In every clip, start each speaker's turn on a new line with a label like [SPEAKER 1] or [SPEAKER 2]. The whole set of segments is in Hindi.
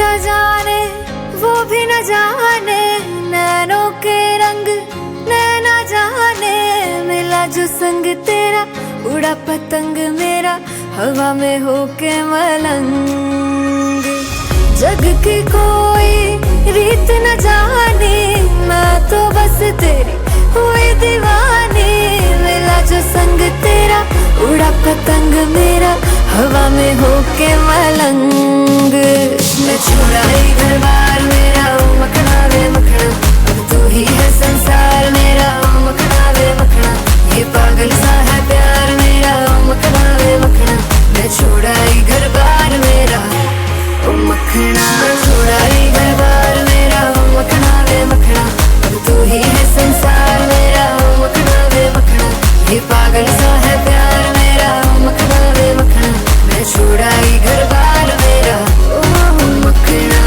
[SPEAKER 1] क्या जाने वो भी न जाने, नैनों के रंग नैना जाने। मिला जो संग तेरा उड़ा पतंग मेरा, हवा में होके मलंग। जग की कोई रीत न जानी, मैं तो बस तेरी हुई दीवानी। मिला जो संग तेरा उड़ा पतंग मेरा, हवा में होके मलंग। मैं छोड़ा ही घर बार मेरा, ओ मखना वे मखना, अब तू ही है संसार मेरा, ओ मखना वे मखना। ये पागल सा है प्यार मेरा, ओ मखना वे मखना। मैं छोड़ा ही घर बार मेरा, ओ मखना। मैं छोड़ा ही घर बार मेरा, ओ मखना वे मखना, अब तू ही है संसार मेरा, ओ मखना वे मखना। ये पागल सा है प्यार मेरा, ओ मखना वे मखना। मैं छोड़ा ही घर बार मेरा, ओ मखना।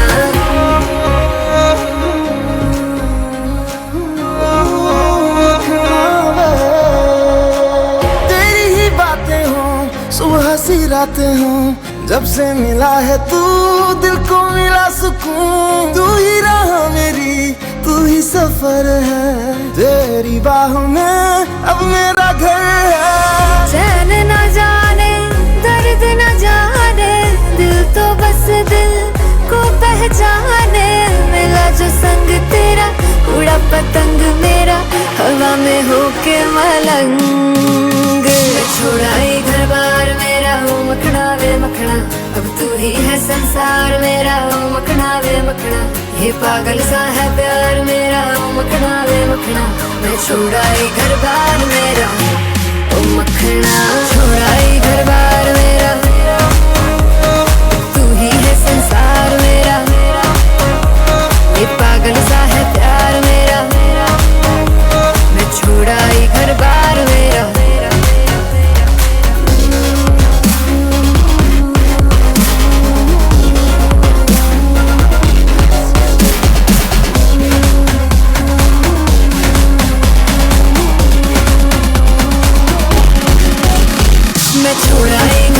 [SPEAKER 2] तेरी ही बातें हों सुबह सी रातें हों, जब से मिला है तू दिल को मिला सुकून। तू ही राह मेरी, तू ही सफर है, तेरी बाहों में अब मेरा घर है।
[SPEAKER 1] चैन न जाने दर्द न जाने, दिल तो बस दिल को पहचाने। मिला जो संग तेरा उड़ा पतंग मेरा, हवा में होके मलंग। छोड़ा ही घर बार मेरा, ओ मखना वे मखना, अब तू ही है संसार मेरा, ओ मखना वे मखना। ये पागल सा है प्यार मेरा, ओ मखना वे मखना। मैं छोड़ा ही घर बार मेरा, ओ मखना। छोड़ा ही घर बार मेरा, तू ही है संसार मेरा, ये पागल सा है प्यार मेरा। मैं छोड़ा ही घर बार मेरा। मैं छोड़ा ही